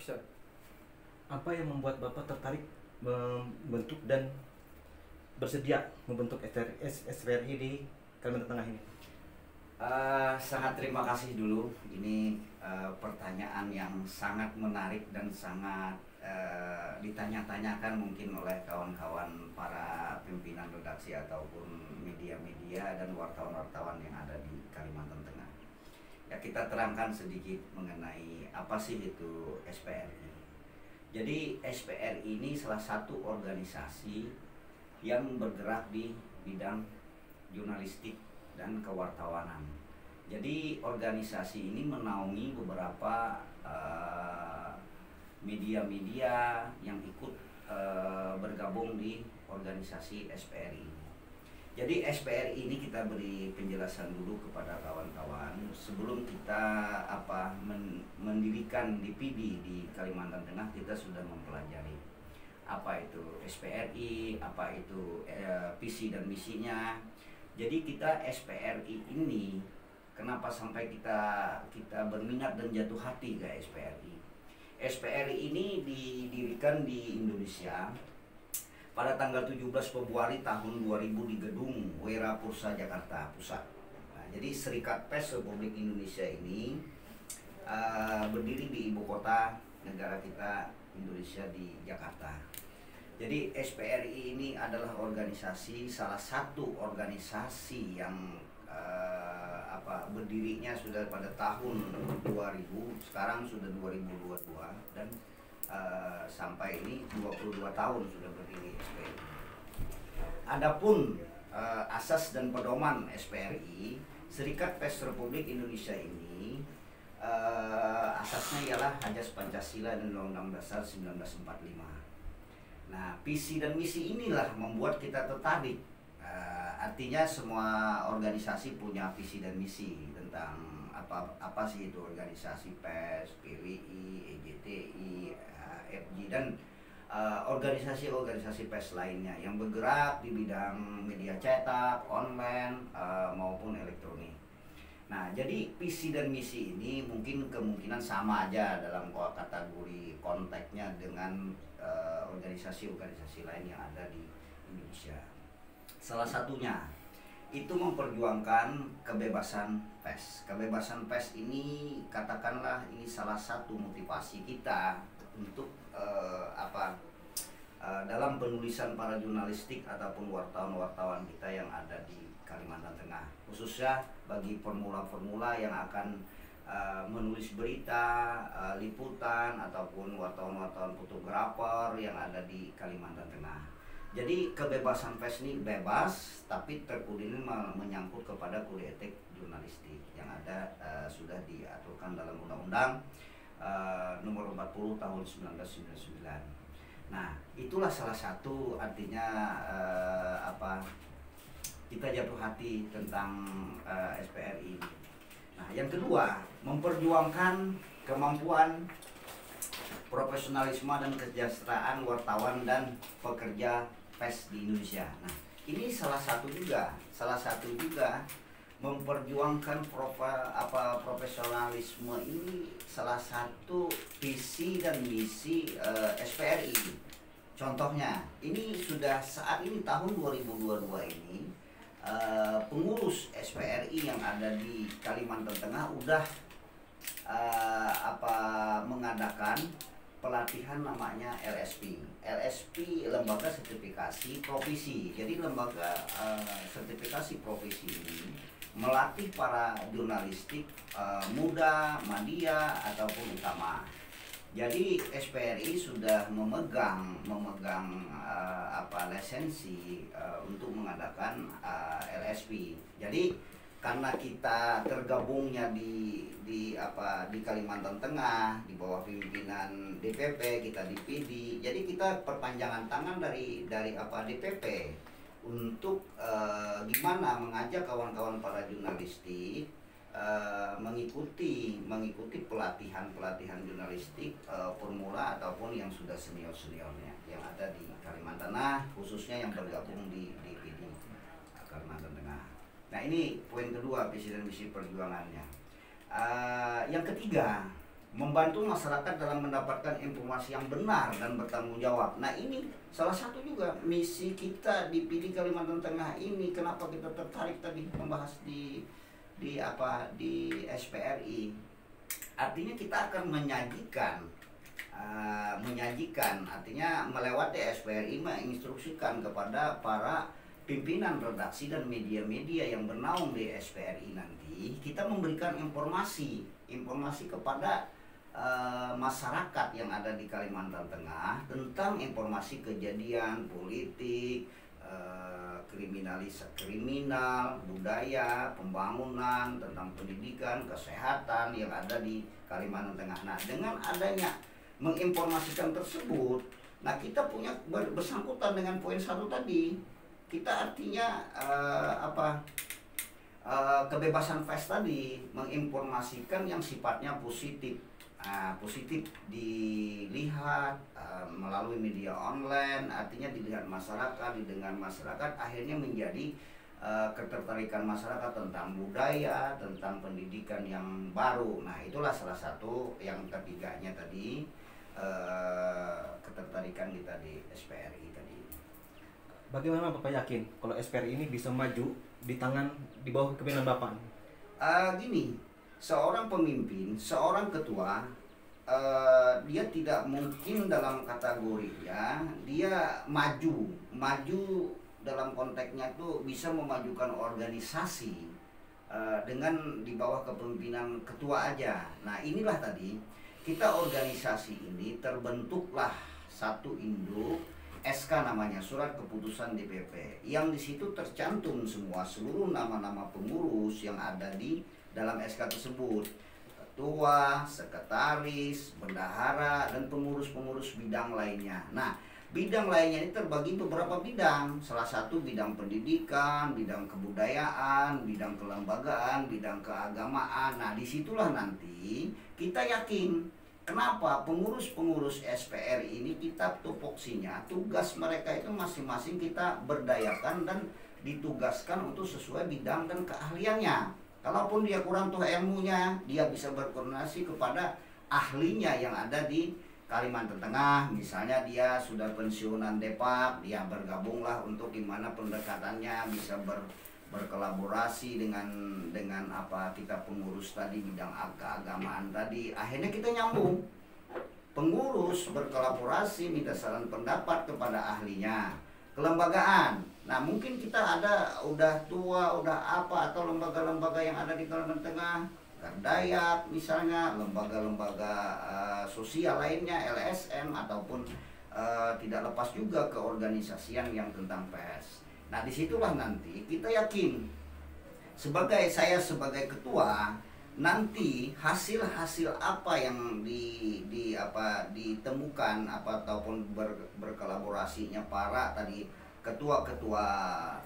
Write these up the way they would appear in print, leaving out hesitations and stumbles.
Action. Apa yang membuat Bapak tertarik membentuk dan bersedia membentuk SVRI di Kalimantan Tengah ini? Sangat terima kasih dulu. Ini pertanyaan yang sangat menarik dan sangat ditanya-tanyakan mungkin oleh kawan-kawan para pimpinan redaksi ataupun media-media dan wartawan-wartawan yang ada di Kalimantan Tengah. Ya, kita terangkan sedikit mengenai apa sih itu SPRI. Jadi SPRI ini salah satu organisasi yang bergerak di bidang jurnalistik dan kewartawanan. Jadi organisasi ini menaungi beberapa media-media yang ikut bergabung di organisasi SPRI. Jadi SPRI ini kita beri penjelasan dulu kepada kawan-kawan sebelum kita mendirikan DPD di Kalimantan Tengah. Kita sudah mempelajari apa itu SPRI, apa itu visi dan misinya. Jadi kita SPRI ini kenapa sampai kita berminat dan jatuh hati ke SPRI. SPRI ini didirikan di Indonesia pada tanggal 17 Februari tahun 2000 di gedung Wirapursa Jakarta Pusat. Nah, jadi Serikat Pers Republik Indonesia ini berdiri di ibu kota negara kita Indonesia di Jakarta. Jadi SPRI ini adalah salah satu organisasi yang berdirinya sudah pada tahun 2000, sekarang sudah 2022 dan sampai ini 22 tahun sudah berdiri SPRI. Adapun asas dan pedoman SPRI, Serikat Pers Republik Indonesia ini asasnya ialah Ajas Pancasila dan Undang-Undang Dasar 1945. Nah, visi dan misi inilah membuat kita tertarik. Artinya semua organisasi punya visi dan misi tentang apa sih itu organisasi PES, PWI, EJTI, FG dan organisasi-organisasi PES lainnya yang bergerak di bidang media cetak, online maupun elektronik. Nah, jadi visi dan misi ini kemungkinan sama aja dalam kategori konteksnya dengan organisasi-organisasi lain yang ada di Indonesia. Salah satunya itu memperjuangkan kebebasan pers. Kebebasan pers ini katakanlah ini salah satu motivasi kita untuk dalam penulisan para jurnalistik ataupun wartawan-wartawan kita yang ada di Kalimantan Tengah, khususnya bagi formula-formula yang akan menulis berita, liputan ataupun wartawan-wartawan fotografer yang ada di Kalimantan Tengah. Jadi kebebasan pers ini bebas, tapi terkudini menyangkut kepada kode etik jurnalistik yang ada sudah diaturkan dalam Undang-Undang nomor 40 tahun 1999. Nah, itulah salah satu artinya kita jatuh hati tentang SPRI. Nah, yang kedua, memperjuangkan kemampuan profesionalisme dan kesejahteraan wartawan dan pekerja pers di Indonesia. Nah, ini salah satu juga memperjuangkan profesionalisme ini salah satu visi dan misi SPRI. Contohnya, ini sudah saat ini tahun 2022 ini pengurus SPRI yang ada di Kalimantan Tengah udah mengadakan pelatihan namanya LSP. LSP Lembaga Sertifikasi Profesi. Jadi lembaga sertifikasi profesi ini melatih para jurnalistik muda, media ataupun utama. Jadi SPRI sudah memegang lisensi untuk mengadakan LSP. Jadi karena kita tergabungnya di Kalimantan Tengah di bawah pimpinan DPP, kita DPD, jadi kita perpanjangan tangan dari DPP untuk gimana mengajak kawan-kawan para jurnalistik mengikuti pelatihan jurnalistik formula ataupun yang sudah seniornya yang ada di Kalimantan Tengah, khususnya yang bergabung di DPD Kalimantan Tengah. Nah, ini poin kedua, visi dan misi perjuangannya. Yang ketiga, membantu masyarakat dalam mendapatkan informasi yang benar dan bertanggung jawab. Nah, ini salah satu juga misi kita di PD Kalimantan Tengah ini. Kenapa kita tertarik tadi membahas di SPRI? Artinya kita akan menyajikan, artinya melewati SPRI menginstruksikan kepada para pimpinan redaksi dan media-media yang bernaung di SPRI nanti, kita memberikan informasi kepada masyarakat yang ada di Kalimantan Tengah tentang informasi kejadian politik, kriminal, budaya, pembangunan, tentang pendidikan, kesehatan yang ada di Kalimantan Tengah. Nah, dengan adanya menginformasikan tersebut, nah kita punya bersangkutan dengan poin 1 tadi. Kita artinya kebebasan pers tadi, menginformasikan yang sifatnya positif. Positif dilihat melalui media online, artinya dilihat masyarakat, didengar masyarakat, akhirnya menjadi ketertarikan masyarakat tentang budaya, tentang pendidikan yang baru. Nah, itulah salah satu yang ketiganya tadi, ketertarikan kita di SPRI tadi. Bagaimana Bapak yakin kalau SPRI ini bisa maju di bawah kepemimpinan Bapak? Gini, seorang pemimpin, seorang ketua, dia tidak mungkin dalam kategorinya dia maju dalam konteksnya itu bisa memajukan organisasi dengan di bawah kepemimpinan ketua aja. Nah, inilah tadi kita organisasi ini terbentuklah satu induk SK, namanya Surat Keputusan DPP, yang di situ tercantum seluruh nama-nama pengurus yang ada di dalam SK tersebut. Ketua, sekretaris, bendahara, dan pengurus-pengurus bidang lainnya. Nah, bidang lainnya ini terbagi beberapa bidang. Salah satu bidang pendidikan, bidang kebudayaan, bidang kelembagaan, bidang keagamaan. Nah, disitulah nanti kita yakin kenapa pengurus-pengurus SPRI ini kita tupoksinya, tugas mereka itu masing-masing kita berdayakan dan ditugaskan untuk sesuai bidang dan keahliannya. Kalaupun dia kurang tuh ilmunya, dia bisa berkoordinasi kepada ahlinya yang ada di Kalimantan Tengah. Misalnya dia sudah pensiunan Depak, dia bergabunglah untuk gimana pendekatannya bisa berkolaborasi dengan apa kita pengurus tadi bidang keagamaan tadi. Akhirnya kita nyambung. Pengurus berkolaborasi, minta saran pendapat kepada ahlinya. Kelembagaan. Nah, mungkin kita udah tua, udah apa, atau lembaga-lembaga yang ada di Kalimantan Tengah, Kardayat misalnya, lembaga-lembaga sosial lainnya, LSM, ataupun tidak lepas juga keorganisasian yang tentang pers. Nah, disitulah nanti kita yakin saya sebagai ketua, nanti hasil-hasil apa yang ditemukan ataupun berkolaborasinya para tadi ketua-ketua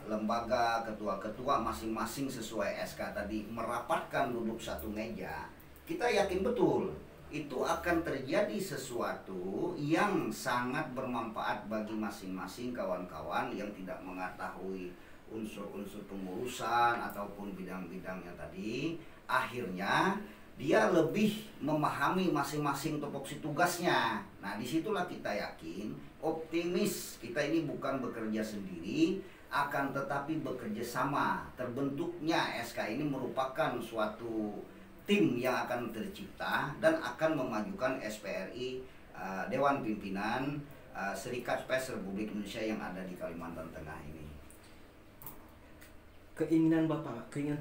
lembaga, ketua-ketua masing-masing sesuai SK tadi merapatkan duduk satu meja, kita yakin betul itu akan terjadi sesuatu yang sangat bermanfaat bagi masing-masing kawan-kawan yang tidak mengetahui unsur-unsur pengurusan ataupun bidang-bidangnya tadi. Akhirnya dia lebih memahami masing-masing tupoksi tugasnya. Nah, disitulah kita yakin, optimis, kita ini bukan bekerja sendiri, akan tetapi bekerja sama. Terbentuknya SK ini merupakan suatu tim yang akan tercipta dan akan memajukan SPRI, Dewan Pimpinan Serikat Pers Republik Indonesia yang ada di Kalimantan Tengah ini. Keinginan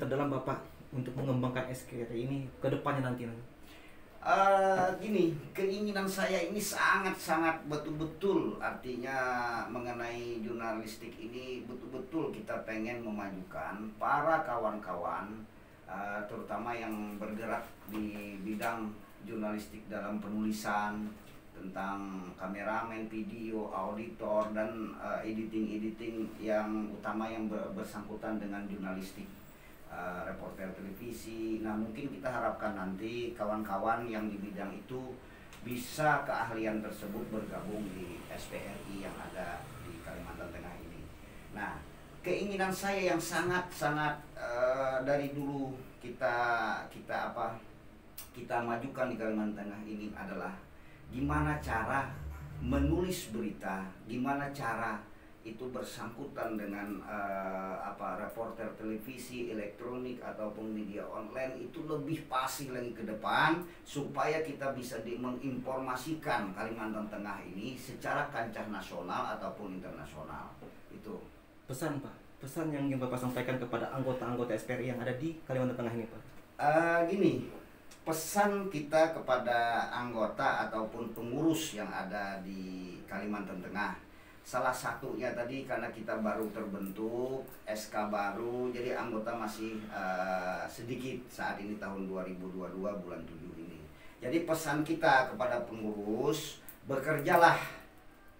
terdalam Bapak untuk mengembangkan SPRI ini ke depannya nanti? Gini, keinginan saya ini sangat-sangat betul-betul, artinya mengenai jurnalistik ini betul-betul kita pengen memajukan para kawan-kawan, terutama yang bergerak di bidang jurnalistik dalam penulisan tentang kameramen, video, auditor, dan editing yang utama yang bersangkutan dengan jurnalistik. Reporter televisi. Nah, mungkin kita harapkan nanti kawan-kawan yang di bidang itu bisa keahlian tersebut bergabung di SPRI yang ada di Kalimantan Tengah ini. Nah, keinginan saya yang sangat-sangat dari dulu kita kita majukan di Kalimantan Tengah ini adalah gimana cara menulis berita, gimana cara itu bersangkutan dengan reporter televisi, elektronik ataupun media online itu lebih pasti lagi ke depan supaya kita bisa menginformasikan Kalimantan Tengah ini secara kancah nasional ataupun internasional. Itu Pesan Pak, pesan yang ingin Bapak sampaikan kepada anggota-anggota SPRI yang ada di Kalimantan Tengah ini Pak. Gini, pesan kita kepada anggota ataupun pengurus yang ada di Kalimantan Tengah, salah satunya tadi karena kita baru terbentuk, SK baru, jadi anggota masih sedikit saat ini tahun 2022 bulan 7 ini. Jadi pesan kita kepada pengurus, bekerjalah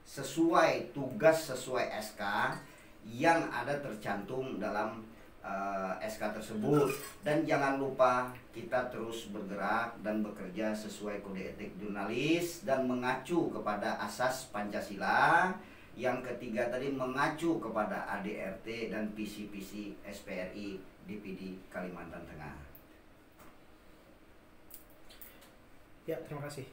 sesuai tugas, sesuai SK yang ada tercantum dalam SK tersebut, dan jangan lupa kita terus bergerak dan bekerja sesuai kode etik jurnalis dan mengacu kepada asas Pancasila. Yang ketiga tadi mengacu kepada ADRT dan visi-visi SPRI DPD Kalimantan Tengah. Ya, terima kasih.